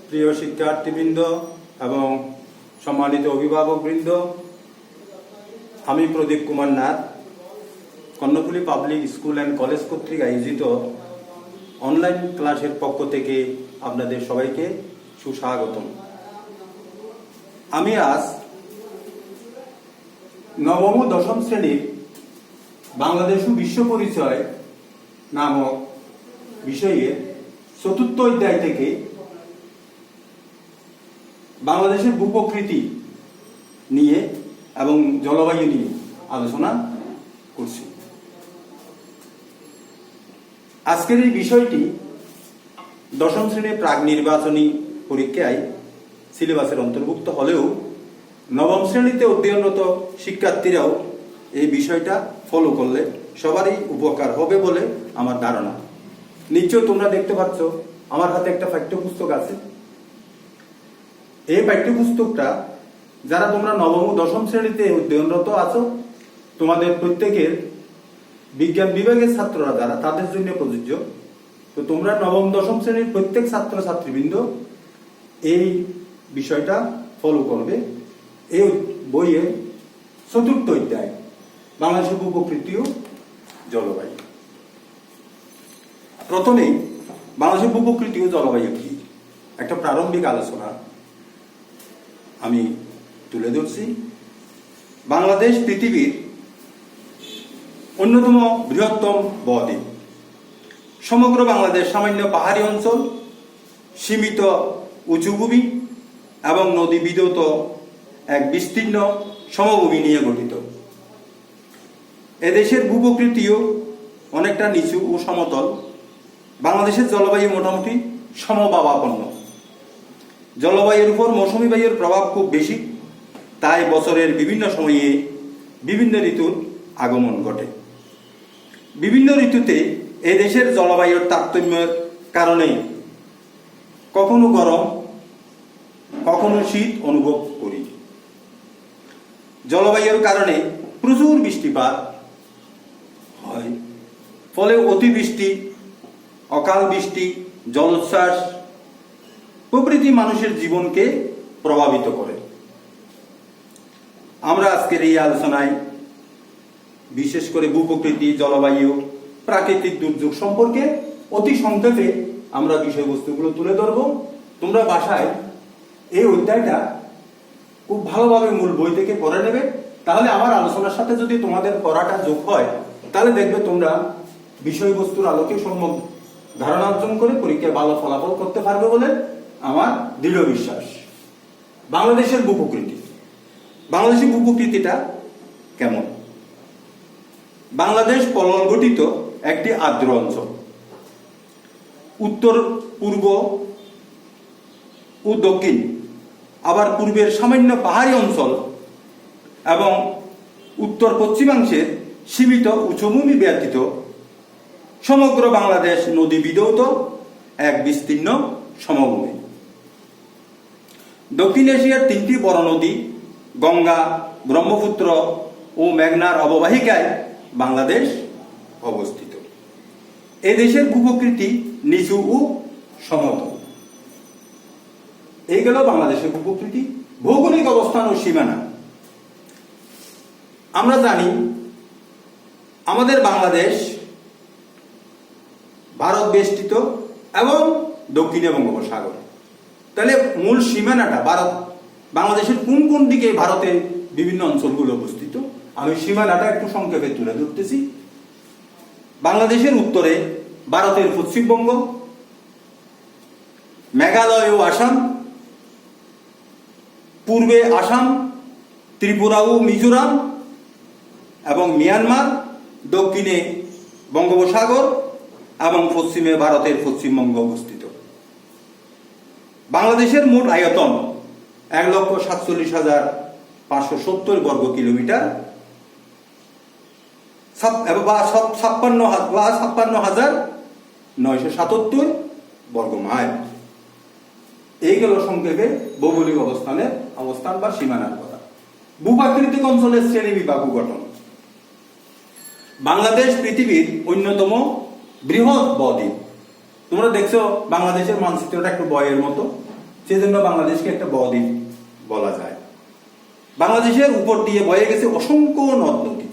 প্রিয় শিক্ষার্থীবৃন্দ এবং সম্মানিত অভিভাবকবৃন্দ, আমি Pradip Kumar Nath Karnaphuli public school and college কর্তৃক আয়োজিত অনলাইন ক্লাসের পক্ষ থেকে আপনাদের সবাইকে সুস্বাগতম। আমি আজ নবম ও দশম শ্রেণীর বাংলাদেশ ও বিশ্ব পরিচয় নামক বিষয়ে চতুর্থ অধ্যায় থেকে বাংলাদেশের ভূপ্রকৃতি নিয়ে এবং জলবায়ু নিয়ে আলোচনা করছি। আজকের এই বিষয়টি দশম শ্রেণীর প্রাক নির্বাচনী পরীক্ষায় সিলেবাসের অন্তর্ভুক্ত হলেও নবম শ্রেণীতে অধ্যয়নরত শিক্ষার্থীরাও এই বিষয়টা ফলো করলে সবারই উপকার হবে বলে আমার ধারণা। নিশ্চয় তোমরা দেখতে পাচ্ছ আমার হাতে একটা পাঠ্যপুস্তক আছে। এই পাঠ্যপুস্তকটা যারা তোমরা নবম ও দশম শ্রেণীতে অধ্যয়নরত আছো, তোমাদের প্রত্যেকের বিজ্ঞান বিভাগের ছাত্ররা যারা, তাদের জন্য প্রযোজ্য। তো তোমরা নবম দশম শ্রেণীর প্রত্যেক ছাত্র ছাত্রীবৃন্দ এই বিষয়টা ফলো করবে। এই বইয়ে চতুর্থ অধ্যায় বাংলাদেশের ভূপ্রকৃতি ও জলবায়ু। প্রথমেই বাংলাদেশের ভূপ্রকৃতি ও জলবায়ু কি একটা প্রারম্ভিক আলোচনা আমি তুলে ধরছি। বাংলাদেশ পৃথিবীর অন্যতম বৃহত্তম বদ্বীপ। সমগ্র বাংলাদেশ সামান্য পাহাড়ি অঞ্চল, সীমিত উঁচু ভূমি এবং নদী বিধৌত এক বিস্তীর্ণ সমভূমি নিয়ে গঠিত। এদেশের ভূপ্রকৃতিও অনেকটা নিচু ও সমতল। বাংলাদেশের জলবায়ু মোটামুটি সমভাবাপন্ন। জলবায়ুর উপর মৌসুমী বায়ুর প্রভাব খুব বেশি, তাই বছরের বিভিন্ন সময়ে বিভিন্ন ঋতুর আগমন ঘটে। বিভিন্ন ঋতুতে এদেশের জলবায়ুর তারতম্যের কারণে কখনো গরম কখনো শীত অনুভব করি। জলবায়ুর কারণে প্রচুর বৃষ্টিপাত হয়, ফলে অতিবৃষ্টি, অকাল বৃষ্টি, জলোচ্ছ্বাস প্রভৃতি মানুষের জীবনকে প্রভাবিত করে। আমরা আজকের এই আলোচনায় বিশেষ করে ভূপ্রকৃতি, জলবায়ু, প্রাকৃতিক দুর্যোগ সম্পর্কে অতি সংক্ষেপে আমরা বিষয়বস্তুগুলো তুলে ধরব। তোমরা বাসায় এই অধ্যায়টা খুব ভালোভাবে মূল বই থেকে পড়ে নেবে। তাহলে আমার আলোচনার সাথে যদি তোমাদের পড়াটা যোগ হয়, তাহলে দেখবে তোমরা বিষয়বস্তুর আলোকে সম্যক ধারণা অর্জন করে পরীক্ষায় ভালো ফলাফল করতে পারবে বলে আমার দৃঢ় বিশ্বাস। বাংলাদেশের ভূপ্রকৃতি। বাংলাদেশের ভূপ্রকৃতিটা কেমন? বাংলাদেশ পলল গঠিত একটি আর্দ্র অঞ্চল। উত্তর, পূর্ব ও দক্ষিণ, আবার পূর্বের সামান্য পাহাড়ি অঞ্চল এবং উত্তর পশ্চিমাংশের সীমিত উচ্চভূমি ব্যতীত সমগ্র বাংলাদেশ নদী বিধৌত এক বিস্তীর্ণ সমভূমি। দক্ষিণ এশিয়ার তিনটি বড় নদী গঙ্গা, ব্রহ্মপুত্র ও মেঘনার অববাহিকায় বাংলাদেশ অবস্থিত। এ দেশের ভূপ্রকৃতি নিচু ও সমতল। এই গেল বাংলাদেশের ভূপ্রকৃতি। ভৌগোলিক অবস্থান ও সীমানা। আমরা জানি আমাদের বাংলাদেশ ভারত বেষ্টিত এবং দক্ষিণে বঙ্গোপসাগর। তাহলে মূল সীমানাটা ভারত, বাংলাদেশের কোন কোন দিকে ভারতের বিভিন্ন অঞ্চলগুলো অবস্থিত, আমি সীমানাটা একটু সংক্ষেপে তুলে ধরতেছি। বাংলাদেশের উত্তরে ভারতের পশ্চিমবঙ্গ, মেঘালয় ও আসাম, পূর্বে আসাম, ত্রিপুরা ও মিজোরাম এবং মিয়ানমার, দক্ষিণে বঙ্গোপসাগর এবং পশ্চিমে ভারতের পশ্চিমবঙ্গ অবস্থিত। বাংলাদেশের মোট আয়তন 1,47,570 বর্গ কিলোমিটার বা 56,977 বর্গ মাইল। এই গেল সংক্ষেপে ভৌগোলিক অবস্থান বা সীমানার কথা। ভূপ্রাকৃতিক অঞ্চলের শ্রেণী বিভাগ ও গঠন। বাংলাদেশ পৃথিবীর অন্যতম বৃহৎ বদ্বীপ। তোমরা দেখছো বাংলাদেশের মানচিত্রটা একটু বয়ের মতো। সেজন্য বাংলাদেশকে একটা বদ্বীপ বলা যায়। বাংলাদেশের উপর দিয়ে বয়ে গেছে অসংখ্য নদ নদী।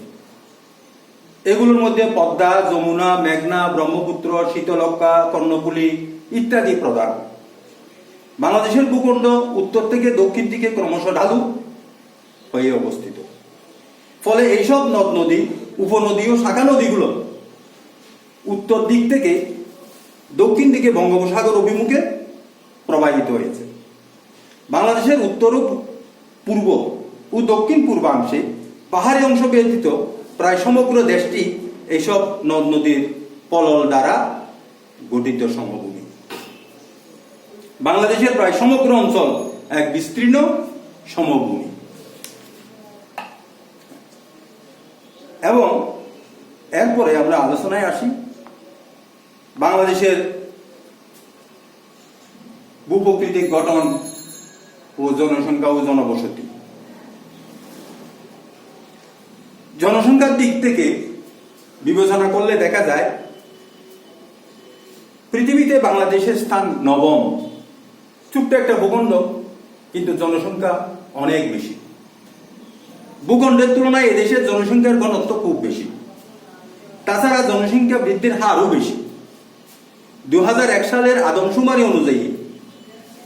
এগুলোর মধ্যে পদ্মা, যমুনা, মেঘনা, ব্রহ্মপুত্র, শীতলক্ষ্যা, কর্ণফুলী ইত্যাদি প্রধান। বাংলাদেশের ভূখণ্ড উত্তর থেকে দক্ষিণ দিকে ক্রমশ ঢালু হয়ে অবস্থিত। ফলে এইসব নদ নদী, উপনদী ও শাখা নদীগুলো উত্তর দিক থেকে দক্ষিণ দিকে বঙ্গোপসাগর অভিমুখে প্রবাহিত হয়েছে। বাংলাদেশের উত্তর পূর্ব ও দক্ষিণ পূর্বাংশে পাহাড়ি অংশ ব্যতীত প্রায় সমগ্র দেশটি এইসব নদ নদীর পলল দ্বারা গঠিত সমভূমি। বাংলাদেশের প্রায় সমগ্র অঞ্চল এক বিস্তীর্ণ সমভূমি। এবং এরপরে আমরা আলোচনায় আসি বাংলাদেশের ভূপ্রকৃতিক গঠন ও জনসংখ্যা ও জনবসতি। জনসংখ্যার দিক থেকে বিবেচনা করলে দেখা যায় পৃথিবীতে বাংলাদেশের স্থান নবম। ছোট্ট একটা ভূখণ্ড, কিন্তু জনসংখ্যা অনেক বেশি। ভূখণ্ডের তুলনায় এদেশের জনসংখ্যার ঘনত্ব খুব বেশি। তাছাড়া জনসংখ্যা বৃদ্ধির হারও বেশি। 2001 সালের আদমশুমারি অনুযায়ী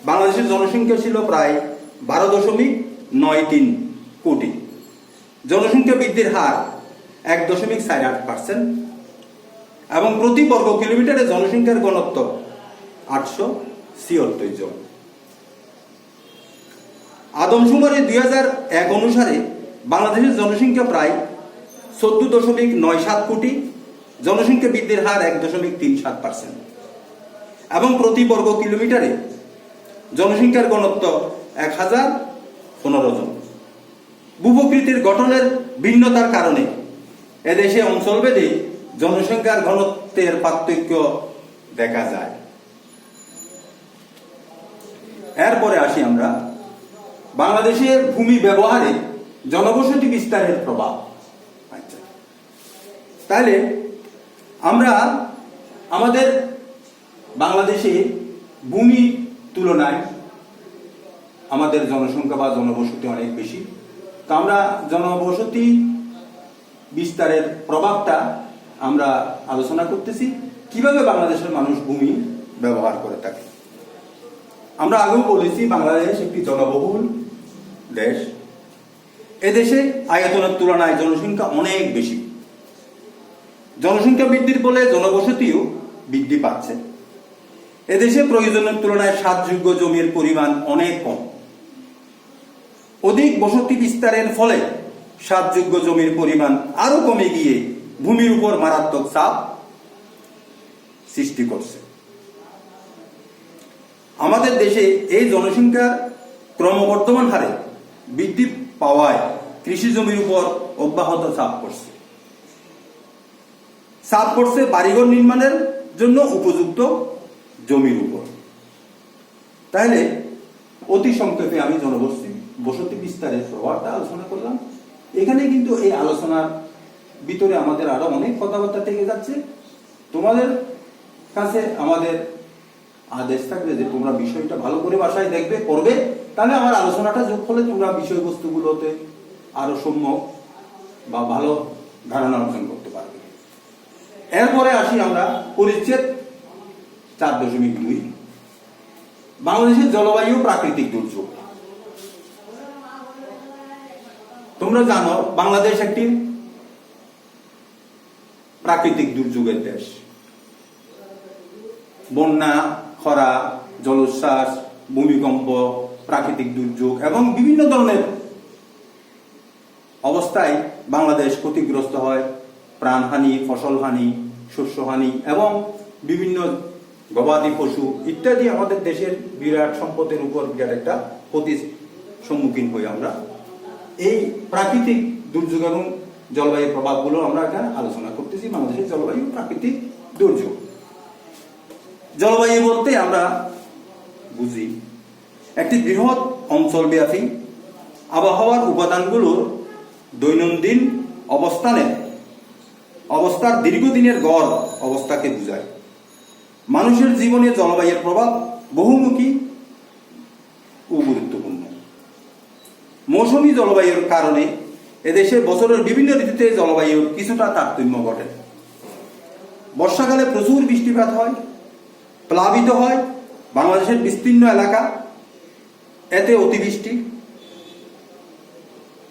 বাংলাদেশের জনসংখ্যা ছিল প্রায় 12.93 কোটি। জনসংখ্যা বৃদ্ধির হার 1.48%, এবং প্রতি বর্গ কিলোমিটারে জনসংখ্যার ঘনত্ব 876 জন। আদমশুমারি 2001 অনুসারে বাংলাদেশের জনসংখ্যা প্রায় 14.97 কোটি। জনসংখ্যা বৃদ্ধির হার 1.37%, এবং প্রতি বর্গ কিলোমিটারে জনসংখ্যার ঘনত্ব 1015 জন। ভূপ্রকৃতির গঠনের ভিন্নতার কারণে এদেশে অঞ্চলভেদে জনসংখ্যার ঘনত্বের পার্থক্য দেখা যায়। এরপরে আসি আমরা বাংলাদেশের ভূমি ব্যবহারে জনবসতি বিস্তারের প্রভাব। আচ্ছা, তাহলে আমরা আমাদের বাংলাদেশে ভূমি তুলনায় আমাদের জনসংখ্যা বা জনবসতি অনেক বেশি। তো আমরা জনবসতি বিস্তারের প্রভাবটা আমরা আলোচনা করতেছি, কিভাবে বাংলাদেশের মানুষ ভূমি ব্যবহার করে থাকে। আমরা আগেও বলেছি বাংলাদেশ একটি জনবহুল দেশ। এদেশে আয়তনের তুলনায় জনসংখ্যা অনেক বেশি। জনসংখ্যা বৃদ্ধির ফলে জনবসতিও বৃদ্ধি পাচ্ছে। এদেশে প্রয়োজনের তুলনায় সাতযোগ্য জমির পরিমাণ অনেক কম। অধিক বসতি বিস্তারের ফলে সাতযোগ্য জমির পরিমাণ আরো কমে গিয়ে ভূমির উপর মারাত্মক চাপ সৃষ্টি করছে। আমাদের দেশে এই জনসংখ্যার ক্রমবর্ধমান হারে বৃদ্ধি পাওয়ায় কৃষি জমির উপর অব্যাহত চাপ পড়ছে বাড়িঘর নির্মাণের জন্য উপযুক্ত জমির উপর। তাহলে অতি সংক্ষেপে আমি জনবসতি বিস্তারের প্রভাবটা আলোচনা করলাম। এখানে কিন্তু এই আলোচনার ভিতরে আমাদের আরো অনেক কথাবার্তা থেকে যাচ্ছে। তোমাদের কাছে আমাদের আদেশ থাকবে যে তোমরা বিষয়টা ভালো করে বাসায় দেখবে, পড়বে, তাহলে আমার আলোচনাটা যোগ করলে তোমরা বিষয়বস্তুগুলোতে আরো সম্যক বা ভালো ধারণা অর্জন করতে পারবে। এরপরে আসি আমরা পরিচ্ছেদ 4.2, বাংলাদেশের জলবায়ু প্রাকৃতিক দুর্যোগ। তোমরা জানো বাংলাদেশ একটি প্রাকৃতিক দুর্যোগের দেশ। বন্যা, খরা, জলোচ্ছ্বাস, ভূমিকম্প, প্রাকৃতিক দুর্যোগ এবং বিভিন্ন ধরনের অবস্থায় বাংলাদেশ ক্ষতিগ্রস্ত হয়। প্রাণহানি, ফসলহানি, শস্যহানি এবং বিভিন্ন গবাদি পশু ইত্যাদি আমাদের দেশের বিরাট সম্পদের উপর বিরাট একটা ক্ষতির সম্মুখীন হই আমরা। এই প্রাকৃতিক দুর্যোগ এবং জলবায়ুর প্রভাবগুলো আমরা এখানে আলোচনা করতেছি। বাংলাদেশের জলবায়ু প্রাকৃতিক দুর্যোগ। জলবায়ু বলতে আমরা বুঝি একটি বৃহৎ অঞ্চলব্যাপী আবহাওয়ার উপাদানগুলোর দৈনন্দিন অবস্থার দীর্ঘদিনের গড় অবস্থাকে বোঝায়। মানুষের জীবনে জলবায়ুর প্রভাব বহুমুখী জলবায়ুর কারণে এদেশে বছরের বিভিন্ন ঋতুতে জলবায়ুর কিছুটা তারতম্য ঘটে। বর্ষাকালে প্রচুর বৃষ্টিপাত হয়, প্লাবিত হয় বাংলাদেশের বিস্তীর্ণ এলাকা। এতে অতিবৃষ্টি,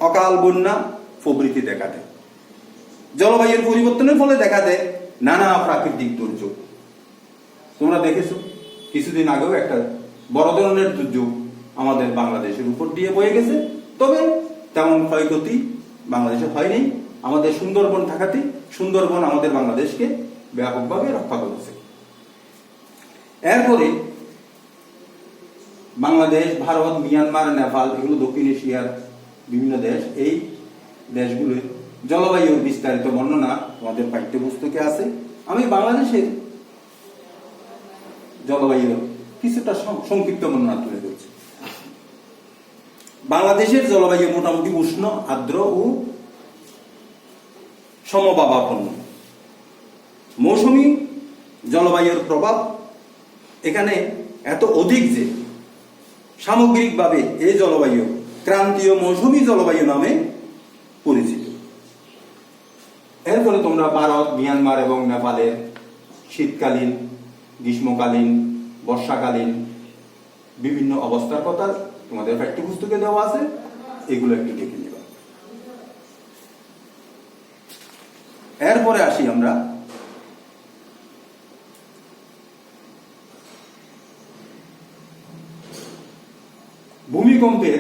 অকাল বন্যা প্রভৃতি দেখা দেয়। জলবায়ুর পরিবর্তনের ফলে দেখা দেয় নানা প্রাকৃতিক দুর্যোগ। তোমরা দেখেছো কিছুদিন আগেও একটা বড় ধরনের দুর্যোগ আমাদের বাংলাদেশের উপর দিয়ে বয়ে গেছে, তবে তেমন ক্ষয়ক্ষতি বাংলাদেশে হয়নি। আমাদের সুন্দরবন থাকাতে সুন্দরবন আমাদের বাংলাদেশকে ব্যাপকভাবে রক্ষা করেছে। এরপরে বাংলাদেশ, ভারত, মিয়ানমার, নেপাল, এগুলো দক্ষিণ এশিয়ার বিভিন্ন দেশ। এই দেশগুলোর জলবায়ুর বিস্তারিত বর্ণনা আমাদের পাঠ্যপুস্তকে আছে। আমি বাংলাদেশের জলবায়ুর কিছুটা সংক্ষিপ্ত বর্ণনা তুলে ধরছি। বাংলাদেশের জলবায়ু মোটামুটি উষ্ণ, আর্দ্র ও সমভাবাপন্ন। মৌসুমী জলবায়ুর প্রভাব এখানে এত অধিক যে সামগ্রিকভাবে এই জলবায়ু ক্রান্তীয় মৌসুমী জলবায়ু নামে পরিচিত। এরপরে তোমরা ভারত, মিয়ানমার এবং নেপালের শীতকালীন, গ্রীষ্মকালীন, বর্ষাকালীন বিভিন্ন অবস্থার কথা তোমাদের পাঠ্যপুস্তকে দেওয়া আছে, এগুলো একটু দেখে নিবা। এরপরে আসি আমরা ভূমিকম্পের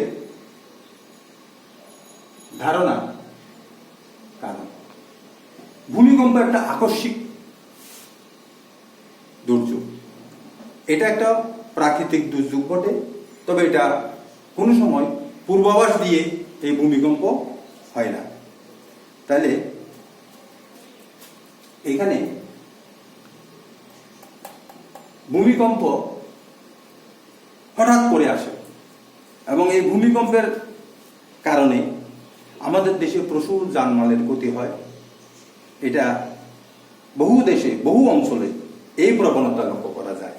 ধারণা। কারণ ভূমিকম্প একটা আকস্মিক দুর্যোগ, এটা একটা প্রাকৃতিক দুর্যোগ ঘটে, তবে এটা কোনো সময় পূর্বাভাস দিয়ে এই ভূমিকম্প হয় না। তাহলে এখানে ভূমিকম্প হঠাৎ করে আসে এবং এই ভূমিকম্পের কারণে আমাদের দেশে প্রচুর জানমালের ক্ষতি হয়। এটা বহু দেশে, বহু অঞ্চলে এই প্রবণতা লক্ষ্য করা যায়।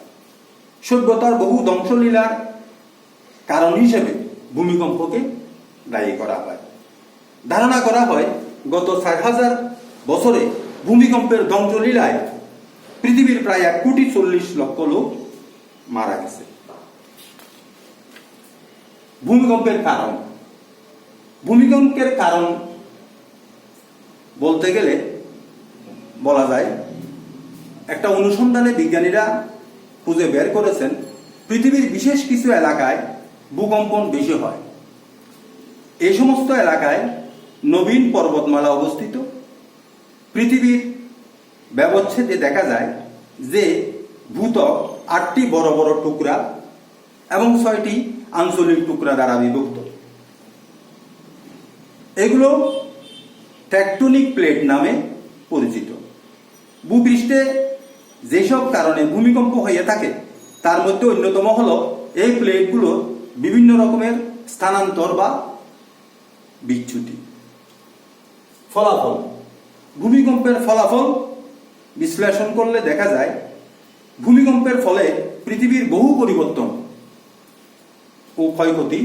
সভ্যতার বহু ধ্বংসলীলার কারণ হিসেবে ভূমিকম্পকে দায়ী করা হয়। ধারণা করা হয় গত 4000 বছরে ভূমিকম্পের ধ্বংসলীলায় পৃথিবীর প্রায় 1,40,00,000 লোক মারা গেছে। ভূমিকম্পের কারণ, ভূমিকম্পের কারণ বলতে গেলে বলা যায়, একটা অনুসন্ধানে বিজ্ঞানীরা খুঁজে বের করেছেন পৃথিবীর বিশেষ কিছু এলাকায় ভূকম্পন বেশি হয়। এই সমস্ত এলাকায় নবীন পর্বতমালা অবস্থিত। পৃথিবীর ব্যবচ্ছেদে দেখা যায় যে ভূত্বক 8টি বড় বড় টুকরা এবং 6টি আঞ্চলিক টুকরা দ্বারা বিভক্ত। এগুলো টেকটনিক প্লেট নামে পরিচিত। ভূপৃষ্ঠে যেসব কারণে ভূমিকম্প হয়ে থাকে তার মধ্যে অন্যতম হলো এই প্লেটগুলো বিভিন্ন রকমের স্থানান্তর বা বিচ্যুতি। ফলাফল, ভূমিকম্পের ফলাফল বিশ্লেষণ করলে দেখা যায় ভূমিকম্পের ফলে পৃথিবীর বহু পরিবর্তন ও ক্ষয়ক্ষতি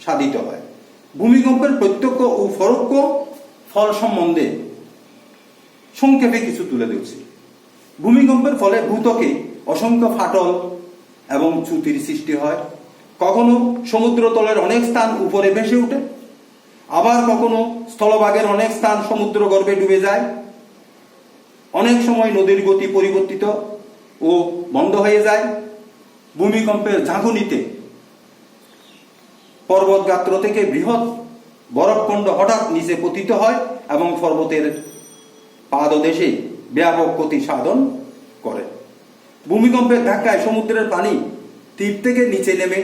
সাধিত হয়। ভূমিকম্পের প্রত্যক্ষ ও পরোক্ষ ফল সম্বন্ধে সংক্ষেপে কিছু তুলে ধরছি। ভূমিকম্পের ফলে ভূত্বকে অসংখ্য ফাটল এবং চ্যুতির সৃষ্টি হয়। কখনো সমুদ্রতলের অনেক স্থান উপরে ভেসে ওঠে, আবার কখনো স্থলভাগের অনেক স্থান সমুদ্র গর্ভে ডুবে যায়। অনেক সময় নদীর গতি পরিবর্তিত ও বন্ধ হয়ে যায়। ভূমিকম্পের ঝাঁকুনিতে পর্বত গাত্র থেকে বৃহৎ বরফখণ্ড হঠাৎ নিচে পতিত হয় এবং পর্বতের পাদদেশে ব্যাপক ক্ষতি সাধন করে। ভূমিকম্পের ধাক্কায় সমুদ্রের পানি তীর থেকে নিচে নেমে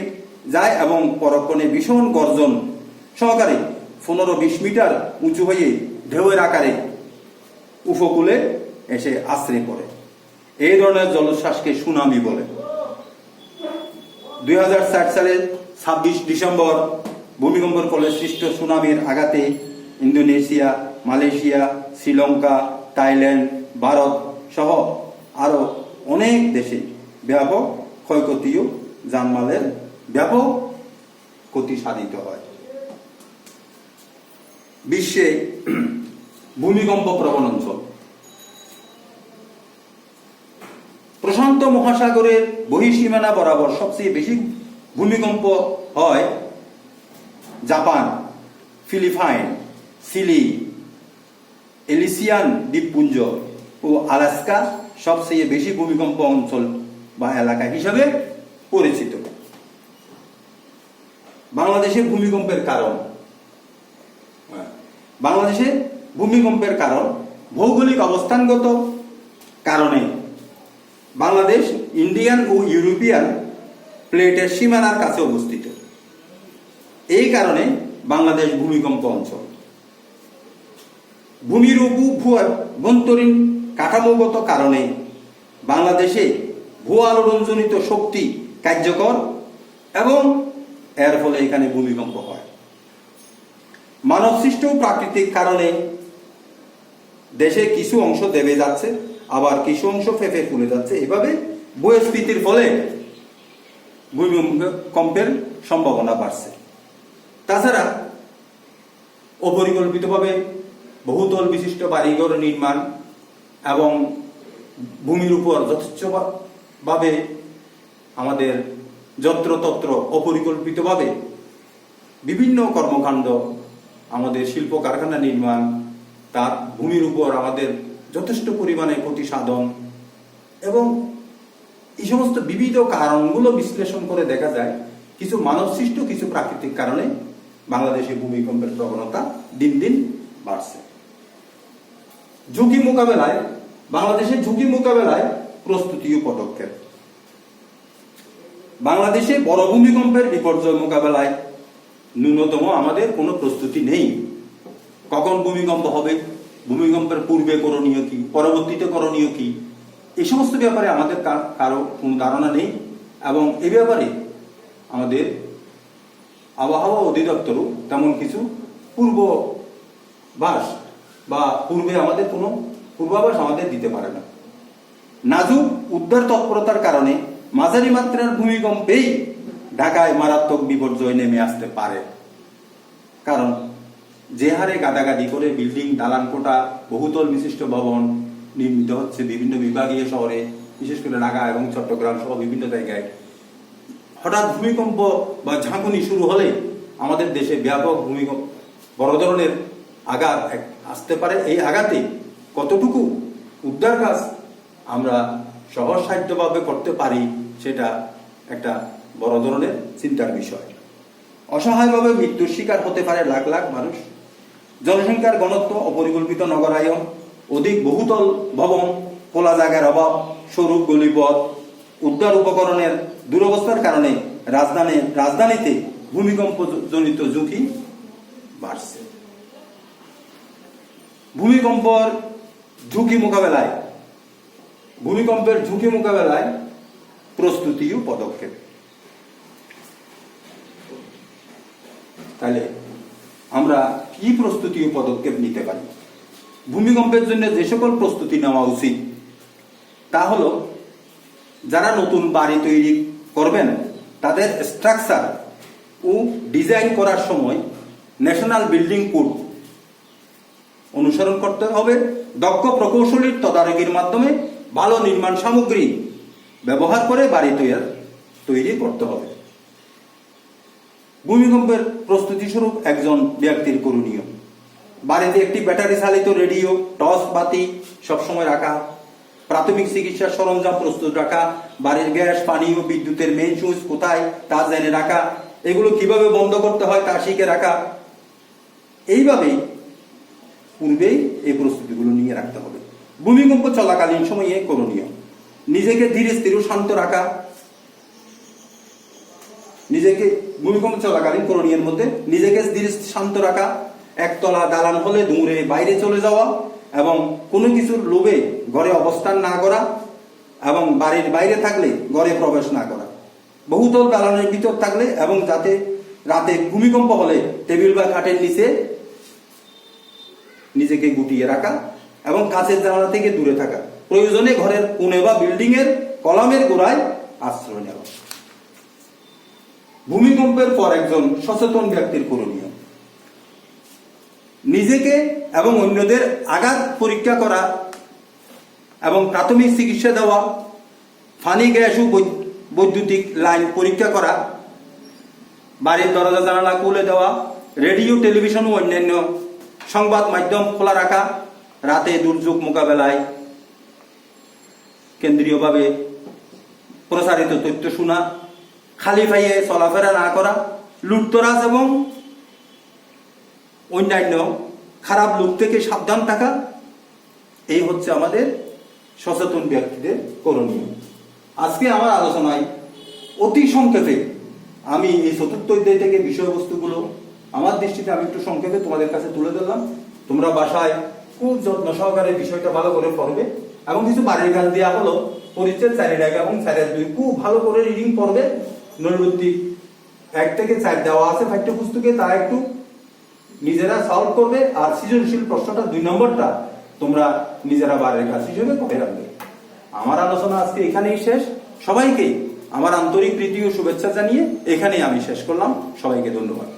যায় এবং পরক্ষণে ভীষণ গর্জন সহকারে 15-20 মিটার উঁচু হয়ে ঢেউয়ের আকারে উপকূলে এসে আশ্রে পড়ে। এই ধরনের জলোচ্ছ্বাসকে সুনামি বলে। 2004 সালের 26 ডিসেম্বর ভূমিকম্পের ফলে সৃষ্ট সুনামির আঘাতে Indonesia, Malaysia, Sri Lanka, Thailand, Bharat সহ আরো অনেক দেশে ব্যাপক ক্ষয়ক্ষতি ও জানমালের ব্যাপক ক্ষতি সাধিত হয়। বিশ্বে ভূমিকম্প প্রবণ অঞ্চল। প্রশান্ত মহাসাগরের বহিঃসীমানা বরাবর সবচেয়ে বেশি ভূমিকম্প হয় জাপান, ফিলিপাইন, চিলি, এলিসিয়ান দ্বীপপুঞ্জ ও আলাস্কা সবচেয়ে বেশি ভূমিকম্প অঞ্চল বা এলাকা হিসাবে পরিচিত। বাংলাদেশে ভূমিকম্পের কারণ, বাংলাদেশে ভূমিকম্পের কারণ ভৌগোলিক অবস্থানগত কারণে বাংলাদেশ ইন্ডিয়ান ও ইউরোপিয়ান প্লেটের সীমানার কাছে অবস্থিত। এই কারণে বাংলাদেশ ভূমিকম্প অঞ্চল। ভূমির ভূ-অভ্যন্তরীণ কাঠামোগত কারণে বাংলাদেশে ভূ আলোড়নজনিত শক্তি কার্যকর এবং এর ফলে এখানে ভূমিকম্প হয়। মানবসৃষ্ট প্রাকৃতিক কারণে দেশে কিছু অংশ দেবে যাচ্ছে, আবার কিছু অংশ ফেঁপে ফুলে যাচ্ছে। এভাবে ভূস্ফীতির ফলে ভূমিকম্পের সম্ভাবনা বাড়ছে। তাছাড়া অপরিকল্পিতভাবে বহুতল বিশিষ্ট বাড়িঘর নির্মাণ এবং ভূমির উপর যথেচ্ছভাবে আমাদের যত্রতত্র অপরিকল্পিতভাবে বিভিন্ন কর্মকাণ্ড, আমাদের শিল্প কারখানা নির্মাণ, তার ভূমির উপর আমাদের যথেষ্ট পরিমাণে ক্ষতি সাধন এবং এই সমস্ত বিবিধ কারণগুলো বিশ্লেষণ করে দেখা যায় কিছু মানবসৃষ্ট কিছু প্রাকৃতিক কারণে বাংলাদেশে ভূমিকম্পের প্রবণতা দিন দিন বাড়ছে। ঝুঁকি মোকাবেলায়, বাংলাদেশের ঝুঁকি মোকাবেলায় প্রস্তুতি ও পদক্ষেপ। বাংলাদেশে বড় ভূমিকম্পের বিপর্যয় মোকাবেলায় ন্যূনতম আমাদের কোনো প্রস্তুতি নেই। কখন ভূমিকম্প হবে, ভূমিকম্পের পূর্বে করণীয় কি, পরবর্তীতে করণীয় কি, এই সমস্ত ব্যাপারে আমাদের কারো কোনো ধারণা নেই এবং এ ব্যাপারে আমাদের আবহাওয়া অধিদপ্তরও তেমন কিছু পূর্বাভাস বা পূর্বে আমাদের কোনো পূর্বাভাস আমাদের দিতে পারে না। নাজুক উদ্ধার তৎপরতার কারণে মাঝারি মাত্রার ভূমিকম্পেই ঢাকায় মারাত্মক বিপর্যয় নেমে আসতে পারে। কারণ যে হারে গাদাগাদি করে বিল্ডিং, দালান কোঠা, বহুতল বিশিষ্ট ভবন নির্মিত হচ্ছে বিভিন্ন বিভাগীয় শহরে, বিশেষ করে ঢাকা এবং চট্টগ্রাম সহ বিভিন্ন জায়গায়, হঠাৎ ভূমিকম্প বা ঝাঁকুনি শুরু হলে আমাদের দেশে ব্যাপক ভূমিকম্প, বড় ধরনের আঘাত আসতে পারে। এই আঘাতে কতটুকু উদ্ধার কাজ আমরা সহজসাধ্যভাবে করতে পারি সেটা একটা বড় ধরনের চিন্তার বিষয়। অসহায়ভাবে মৃত্যুর শিকার হতে পারে লাখ লাখ মানুষ। জনসংখ্যার ঘনত্ব, অপরিকল্পিত নগরায়ন, অধিক বহুতল ভবন, খোলা জায়গার অভাব, সরু গলিপথ, উদ্ধার উপকরণের দুরবস্থার কারণে রাজধানীতে ভূমিকম্প জনিত ঝুঁকি বাড়ছে। ভূমিকম্পের ঝুঁকি মোকাবেলায় প্রস্তুতি ও পদক্ষেপ। তাহলে আমরা কি প্রস্তুতি ও পদক্ষেপ নিতে পারি? ভূমিকম্পের জন্য যে সকল প্রস্তুতি নেওয়া উচিত তা হলো, যারা নতুন বাড়ি তৈরি করবেন তাদের স্ট্রাকচার ও ডিজাইন করার সময় ন্যাশনাল বিল্ডিং কোড অনুসরণ করতে হবে। দক্ষ প্রকৌশলীর তদারকির মাধ্যমে ভালো নির্মাণ সামগ্রী ব্যবহার করে বাড়ি তৈরি করতে হবে। ভূমিকম্পের প্রস্তুতি স্বরূপ একজন ব্যক্তির করণীয়: বাড়িতে একটি ব্যাটারি চালিত রেডিও, টর্চ বাতি সবসময় রাখা, প্রাথমিক চিকিৎসার সরঞ্জাম প্রস্তুত রাখা, বাড়ির গ্যাস, পানি ও বিদ্যুতের মেইন সুইচ কোথায় তা জেনে রাখা, এগুলো কিভাবে বন্ধ করতে হয় তা শিখে রাখা। এইভাবেই পূর্বেই এই প্রস্তুতিগুলো নিয়ে রাখতে হবে। ভূমিকম্প চলাকালীন সময়ে করণীয়: নিজেকে ধীরে স্থির শান্ত রাখা। ভূমিকম্প চলাকালীন করণীয়ের মধ্যে নিজেকে ধীরে শান্ত রাখা, একতলা দালান হলে দূরে বাইরে চলে যাওয়া এবং কোনো কিছুর লোভে ঘরে অবস্থান না করা এবং বাড়ির বাইরে থাকলে ঘরে প্রবেশ না করা, বহুতল দালানের ভিতর থাকলে এবং যাতে রাতে ভূমিকম্প হলে টেবিল বা খাটের নিচে নিজেকে গুটিয়ে রাখা এবং কাছের জানালা থেকে দূরে থাকা, প্রয়োজনে ঘরের কোণে বা বিল্ডিং এর কলামের গোড়ায় আশ্রয় নেওয়া। ভূমিকম্পের পর একজন সচেতন ব্যক্তির করণীয়: নিজেকে এবং অন্যদের আঘাত পরীক্ষা করা এবং প্রাথমিক চিকিৎসা দেওয়া, ফানি গ্যাস ও বৈদ্যুতিক লাইন পরীক্ষা করা, বাড়ির দরজা জানালা খুলে দেওয়া, রেডিও টেলিভিশন ও অন্যান্য সংবাদ মাধ্যম খোলা রাখা, রাতে দুর্যোগ মোকাবেলায় কেন্দ্রীয়ভাবে প্রসারিত তথ্য শোনা, খালি পাইয়ে চলাফেরা না করা, লুটতরাজ এবং অন্যান্য খারাপ লোক থেকে সাবধান থাকা, এই হচ্ছে আমাদের সচেতন ব্যক্তিদের করণীয়। আজকে আমার আলোচনায় অতি সংক্ষেপে আমি এই চতুর্থ অধ্যায় থেকে বিষয়বস্তুগুলো আমার দৃষ্টিতে আমি একটু সংক্ষেপে তোমাদের কাছে তুলে ধরলাম। তোমরা বাসায় খুব যত্ন সহকারে বিষয়টা ভালো করে পড়বে এবং কিছু বাড়ির কাজ দেওয়া হলো পরিচ্ছেদ 4 এবং 4-2 খুব ভালো করে রিডিং পড়বে। নৈর্ব্যক্তিক 1 থেকে 4 দেওয়া আছে পাঠ্যপুস্তকে, তা একটু নিজেরা সলভ করবে। আর সৃজনশীল প্রশ্নটা 2 নম্বরটা তোমরা নিজেরা বাড়ির কাজ হিসেবে করে রাখবে। আমার আলোচনা আজকে এখানেই শেষ। সবাইকে আমার আন্তরিক প্রীতি ও শুভেচ্ছা জানিয়ে এখানেই আমি শেষ করলাম। সবাইকে ধন্যবাদ।